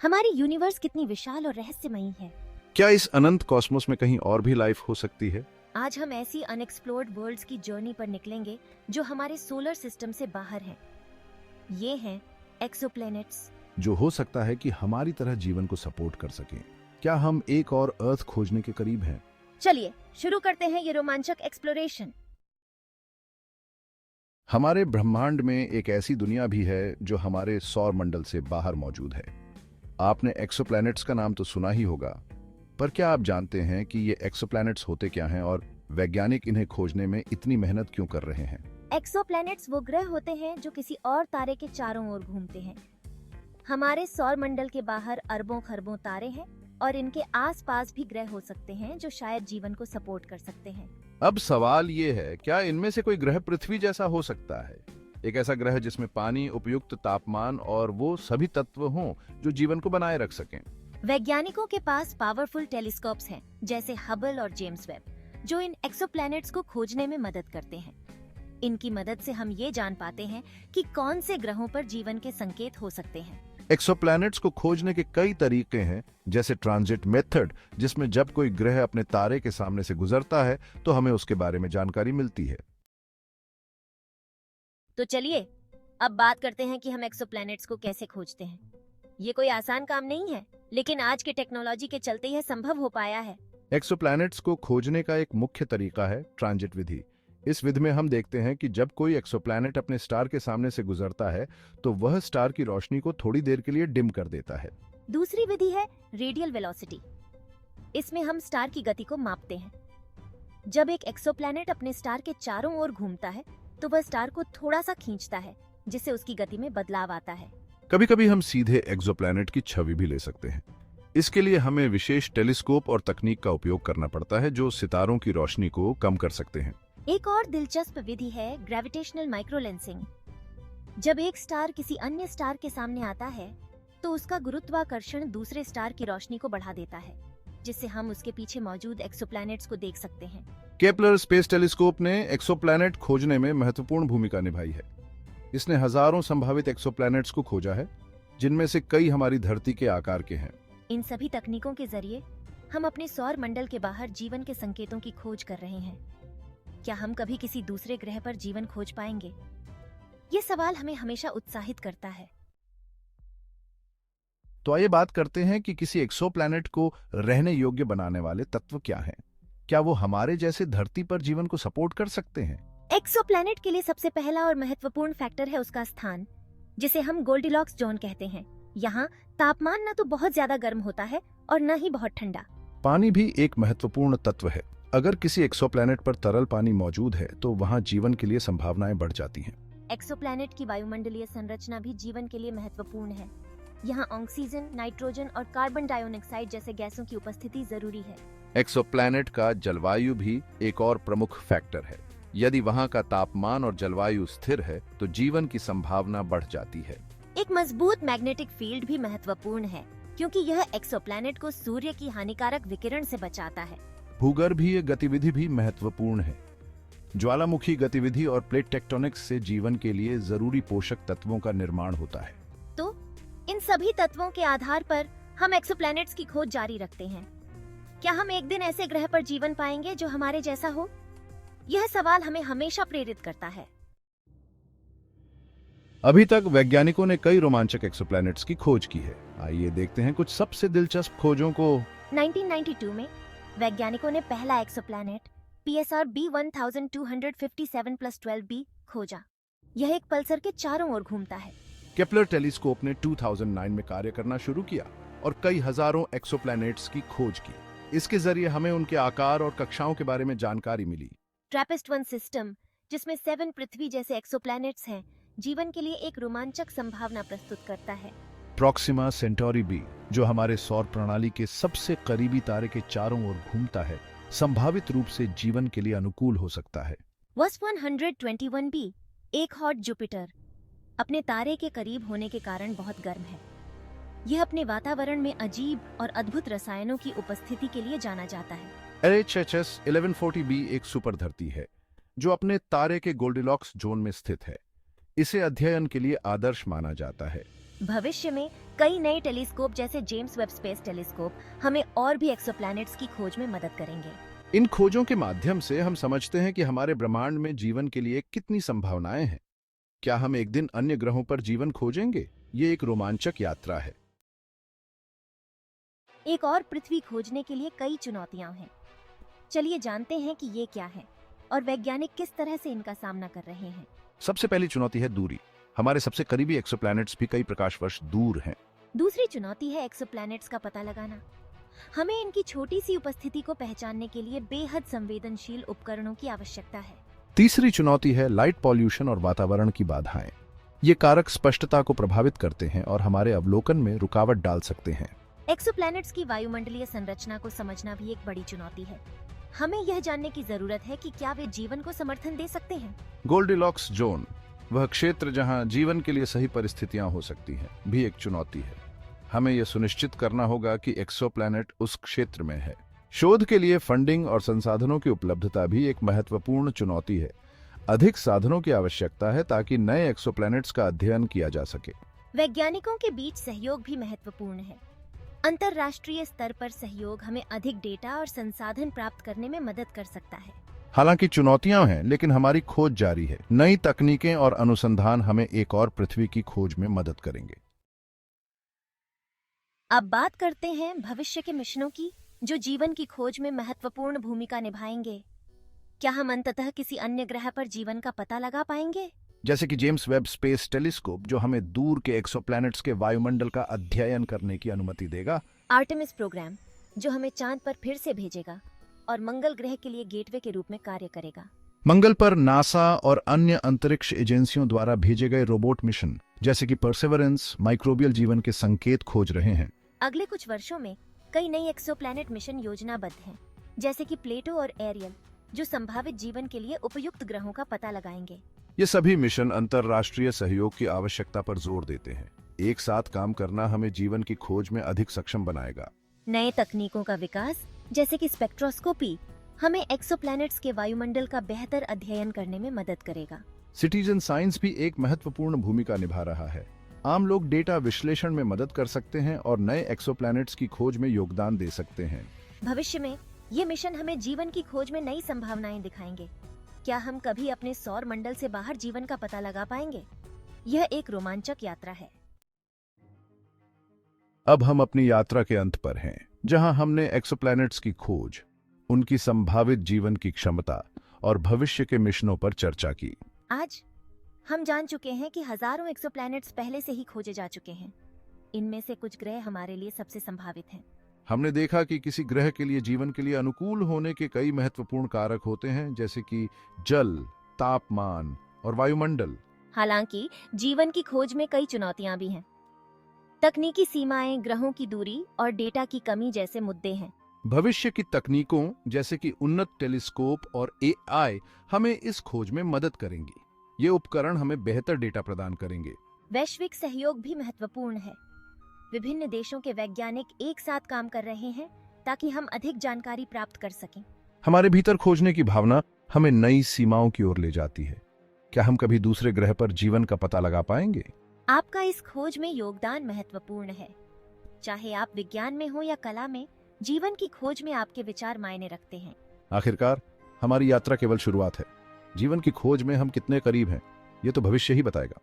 हमारी यूनिवर्स कितनी विशाल और रहस्यमयी है। क्या इस अनंत कॉस्मोस में कहीं और भी लाइफ हो सकती है? आज हम ऐसी अनएक्सप्लोर्ड वर्ल्ड्स की जर्नी पर निकलेंगे जो हमारे सोलर सिस्टम से बाहर हैं। ये हैं एक्सोप्लैनेट्स, जो हो सकता है कि हमारी तरह जीवन को सपोर्ट कर सकें। क्या हम एक और अर्थ खोजने के करीब हैं? चलिए शुरू करते हैं ये रोमांचक एक्सप्लोरेशन। हमारे ब्रह्मांड में एक ऐसी दुनिया भी है जो हमारे सौर मंडल से बाहर मौजूद है। आपने एक्सोप्लैनेट्स का नाम तो सुना ही होगा, पर क्या आप जानते हैं कि ये एक्सोप्लैनेट्स होते क्या हैं और वैज्ञानिक इन्हें खोजने में इतनी मेहनत क्यों कर रहे हैं? एक्सोप्लैनेट्स वो ग्रह होते हैं जो किसी और तारे के चारों ओर घूमते हैं। हमारे सौर मंडल के बाहर अरबों खरबों तारे हैं और इनके आसपास भी ग्रह हो सकते हैं जो शायद जीवन को सपोर्ट कर सकते हैं। अब सवाल ये है, क्या इनमें से कोई ग्रह पृथ्वी जैसा हो सकता है? एक ऐसा ग्रह जिसमें पानी, उपयुक्त तापमान और वो सभी तत्व हों जो जीवन को बनाए रख सकें। वैज्ञानिकों के पास पावरफुल टेलीस्कोप्स हैं, जैसे हबल और जेम्स वेब, जो इन एक्सोप्लैनेट्स को खोजने में मदद करते हैं। इनकी मदद से हम ये जान पाते हैं कि कौन से ग्रहों पर जीवन के संकेत हो सकते हैं। एक्सोप्लैनेट्स को खोजने के कई तरीके हैं, जैसे ट्रांजिट मेथड, जिसमें जब कोई ग्रह अपने तारे के सामने से गुजरता है तो हमें उसके बारे में जानकारी मिलती है। तो चलिए अब बात करते हैं कि हम एक्सोप्लैनेट्स को कैसे खोजते हैं। ये कोई आसान काम नहीं है, लेकिन आज के टेक्नोलॉजी के चलते यह संभव हो पाया है। एक्सोप्लैनेट्स को खोजने का एक मुख्य तरीका है ट्रांजिट विधि। इस विधि में हम देखते हैं कि जब कोई एक्सोप्लैनेट अपने स्टार के सामने से गुजरता है तो वह स्टार की रोशनी को थोड़ी देर के लिए डिम कर देता है। दूसरी विधि है रेडियल वेलोसिटी। इसमें हम स्टार की गति को मापते हैं। जब एक एक्सोप्लैनेट अपने स्टार के चारों ओर घूमता है तो वह स्टार को थोड़ा सा खींचता है, जिससे उसकी गति में बदलाव आता है। कभी कभी हम सीधे एक्सोप्लैनेट की छवि भी ले सकते हैं। इसके लिए हमें विशेष टेलीस्कोप और तकनीक का उपयोग करना पड़ता है जो सितारों की रोशनी को कम कर सकते हैं। एक और दिलचस्प विधि है ग्रेविटेशनल माइक्रोलेंसिंग। जब एक स्टार किसी अन्य स्टार के सामने आता है तो उसका गुरुत्वाकर्षण दूसरे स्टार की रोशनी को बढ़ा देता है, जिससे हम उसके पीछे मौजूद एक्सोप्लैनेट्स को देख सकते हैं। केपलर स्पेस टेलीस्कोप ने एक्सोप्लैनेट खोजने में महत्वपूर्ण भूमिका निभाई है। इसने हजारों संभावित एक्सोप्लैनेट्स को खोजा है, जिनमें से कई हमारी धरती के आकार के हैं। इन सभी तकनीकों के जरिए हम अपने सौर मंडल के बाहर जीवन के संकेतों की खोज कर रहे हैं। क्या हम कभी किसी दूसरे ग्रह पर जीवन खोज पाएंगे? ये सवाल हमें हमेशा उत्साहित करता है। तो आइए बात करते हैं कि किसी एक्सोप्लैनेट को रहने योग्य बनाने वाले तत्व क्या हैं। क्या वो हमारे जैसे धरती पर जीवन को सपोर्ट कर सकते हैं? एक्सोप्लैनेट के लिए सबसे पहला और महत्वपूर्ण फैक्टर है उसका स्थान, जिसे हम गोल्डीलॉक्स जोन कहते हैं। यहाँ तापमान न तो बहुत ज्यादा गर्म होता है और न ही बहुत ठंडा। पानी भी एक महत्वपूर्ण तत्व है। अगर किसी एक्सोप्लैनेट पर तरल पानी मौजूद है तो वहाँ जीवन के लिए संभावनाएं बढ़ जाती हैं। एक्सोप्लैनेट की वायुमंडलीय संरचना भी जीवन के लिए महत्वपूर्ण है। यहाँ ऑक्सीजन, नाइट्रोजन और कार्बन डाइऑक्साइड जैसे गैसों की उपस्थिति जरूरी है। एक्सोप्लैनेट का जलवायु भी एक और प्रमुख फैक्टर है। यदि वहाँ का तापमान और जलवायु स्थिर है तो जीवन की संभावना बढ़ जाती है। एक मजबूत मैग्नेटिक फील्ड भी महत्वपूर्ण है, क्योंकि यह एक्सोप्लैनेट को सूर्य की हानिकारक विकिरण से बचाता है। भूगर्भीय गतिविधि भी महत्वपूर्ण है। ज्वालामुखी गतिविधि और प्लेट टेक्टोनिक्स से जीवन के लिए जरूरी पोषक तत्वों का निर्माण होता है। तो इन सभी तत्वों के आधार पर हम एक्सोप्लैनेट्स की खोज जारी रखते हैं। क्या हम एक दिन ऐसे ग्रह पर जीवन पाएंगे जो हमारे जैसा हो? यह सवाल हमें हमेशा प्रेरित करता है। अभी तक वैज्ञानिकों ने कई रोमांचक एक्सोप्लैनेट्स की खोज की है। आइए देखते हैं कुछ सबसे दिलचस्प खोजों को। 1992 में वैज्ञानिकों ने पहला एक्सोप्लैनेट PSR B1257+12b खोजा। यह एक पल्सर के चारों ओर घूमता है। केपलर टेलीस्कोप ने 2009 में कार्य करना शुरू किया और कई हजारों एक्सोप्लैनेट्स की खोज की। इसके जरिए हमें उनके आकार और कक्षाओं के बारे में जानकारी मिली। ट्रैपिस्ट-1 सिस्टम, जिसमें 7 पृथ्वी जैसे एक्सोप्लैनेट्स हैं, जीवन के लिए एक रोमांचक संभावना प्रस्तुत करता है। प्रॉक्सिमा सेंटोरी बी, जो हमारे सौर प्रणाली के सबसे करीबी तारे के चारों ओर घूमता है, संभावित रूप से जीवन के लिए अनुकूल हो सकता है। WASP-121b, एक हॉट जुपिटर, अपने तारे के करीब होने के कारण बहुत गर्म है। यह अपने वातावरण में अजीब और अद्भुत रसायनों की उपस्थिति के लिए जाना जाता है। LHS 1140b एक सुपर धरती है जो अपने तारे के गोल्डिलॉक्स जोन में स्थित है। इसे अध्ययन के लिए आदर्श माना जाता है। भविष्य में कई नए टेलीस्कोप जैसे जेम्स वेब स्पेस टेलीस्कोप हमें और भी एक्सोप्लैनेट्स की खोज में मदद करेंगे। इन खोजों के माध्यम से हम समझते हैं कि हमारे ब्रह्मांड में जीवन के लिए कितनी संभावनाएं हैं। क्या हम एक दिन अन्य ग्रहों पर जीवन खोजेंगे? ये एक रोमांचक यात्रा है। एक और पृथ्वी खोजने के लिए कई चुनौतियां हैं। चलिए जानते हैं कि ये क्या है और वैज्ञानिक किस तरह से इनका सामना कर रहे हैं। सबसे पहली चुनौती है दूरी। हमारे सबसे करीबी एक्सोप्लैनेट्स भी कई प्रकाश वर्ष दूर हैं। दूसरी चुनौती है एक्सोप्लैनेट्स का पता लगाना। हमें इनकी छोटी सी उपस्थिति को पहचानने के लिए बेहद संवेदनशील उपकरणों की आवश्यकता है। तीसरी चुनौती है लाइट पॉल्यूशन और वातावरण की बाधाएं। ये कारक स्पष्टता को प्रभावित करते हैं और हमारे अवलोकन में रुकावट डाल सकते हैं। एक्सोप्लैनेट्स की वायुमंडलीय संरचना को समझना भी एक बड़ी चुनौती है। हमें यह जानने की जरूरत है कि क्या वे जीवन को समर्थन दे सकते हैं। गोल्डिलॉक्स जोन, वह क्षेत्र जहां जीवन के लिए सही परिस्थितियां हो सकती हैं, भी एक चुनौती है। हमें यह सुनिश्चित करना होगा कि एक्सोप्लैनेट उस क्षेत्र में है। शोध के लिए फंडिंग और संसाधनों की उपलब्धता भी एक महत्वपूर्ण चुनौती है। अधिक साधनों की आवश्यकता है ताकि नए एक्सोप्लैनेट्स का अध्ययन किया जा सके। वैज्ञानिकों के बीच सहयोग भी महत्वपूर्ण है। अंतर्राष्ट्रीय स्तर पर सहयोग हमें अधिक डेटा और संसाधन प्राप्त करने में मदद कर सकता है। हालांकि चुनौतियां हैं, लेकिन हमारी खोज जारी है। नई तकनीकें और अनुसंधान हमें एक और पृथ्वी की खोज में मदद करेंगे। अब बात करते हैं भविष्य के मिशनों की, जो जीवन की खोज में महत्वपूर्ण भूमिका निभाएंगे। क्या हम अंततः किसी अन्य ग्रह पर जीवन का पता लगा पाएंगे? जैसे कि जेम्स वेब स्पेस टेलीस्कोप, जो हमें दूर के एक्सोप्लैनेट्स के वायुमंडल का अध्ययन करने की अनुमति देगा। आर्टेमिस प्रोग्राम, जो हमें चांद पर फिर से भेजेगा और मंगल ग्रह के लिए गेटवे के रूप में कार्य करेगा। मंगल पर नासा और अन्य अंतरिक्ष एजेंसियों द्वारा भेजे गए रोबोट मिशन, जैसे कि परसेवरेंस, माइक्रोबियल जीवन के संकेत खोज रहे हैं। अगले कुछ वर्षों में कई नई एक्सोप्लैनेट मिशन योजनाबद्ध हैं, जैसे कि प्लेटो और एरियल, जो संभावित जीवन के लिए उपयुक्त ग्रहों का पता लगाएंगे। ये सभी मिशन अंतर्राष्ट्रीय सहयोग की आवश्यकता पर जोर देते हैं। एक साथ काम करना हमें जीवन की खोज में अधिक सक्षम बनाएगा। नए तकनीकों का विकास, जैसे कि स्पेक्ट्रोस्कोपी, हमें एक्सोप्लैनेट्स के वायुमंडल का बेहतर अध्ययन करने में मदद करेगा। सिटीजन साइंस भी एक महत्वपूर्ण भूमिका निभा रहा है। आम लोग डेटा विश्लेषण में मदद कर सकते हैं और नए एक्सोप्लैनेट्स की खोज में योगदान दे सकते हैं। भविष्य में ये मिशन हमें जीवन की खोज में नई संभावनाएं दिखाएंगे। क्या हम कभी अपने सौर मंडल से बाहर जीवन का पता लगा पाएंगे? यह एक रोमांचक यात्रा है। अब हम अपनी यात्रा के अंत पर हैं, जहां हमने एक्सोप्लैनेट्स की खोज, उनकी संभावित जीवन की क्षमता और भविष्य के मिशनों पर चर्चा की। आज हम जान चुके हैं कि हजारों एक्सोप्लैनेट्स पहले से ही खोजे जा चुके हैं। इनमें से कुछ ग्रह हमारे लिए सबसे संभावित हैं। हमने देखा कि किसी ग्रह के लिए जीवन के लिए अनुकूल होने के कई महत्वपूर्ण कारक होते हैं, जैसे कि जल, तापमान और वायुमंडल। हालांकि जीवन की खोज में कई चुनौतियां भी हैं। तकनीकी सीमाएं, ग्रहों की दूरी और डेटा की कमी जैसे मुद्दे हैं। भविष्य की तकनीकों, जैसे कि उन्नत टेलीस्कोप और एआई, हमें इस खोज में मदद करेंगी। ये उपकरण हमें बेहतर डेटा प्रदान करेंगे। वैश्विक सहयोग भी महत्वपूर्ण है। विभिन्न देशों के वैज्ञानिक एक साथ काम कर रहे हैं ताकि हम अधिक जानकारी प्राप्त कर सकें। हमारे भीतर खोजने की भावना हमें नई सीमाओं की ओर ले जाती है। क्या हम कभी दूसरे ग्रह पर जीवन का पता लगा पाएंगे? आपका इस खोज में योगदान महत्वपूर्ण है। चाहे आप विज्ञान में हो या कला में, जीवन की खोज में आपके विचार मायने रखते हैं। आखिरकार हमारी यात्रा केवल शुरुआत है। जीवन की खोज में हम कितने करीब हैं, ये तो भविष्य ही बताएगा।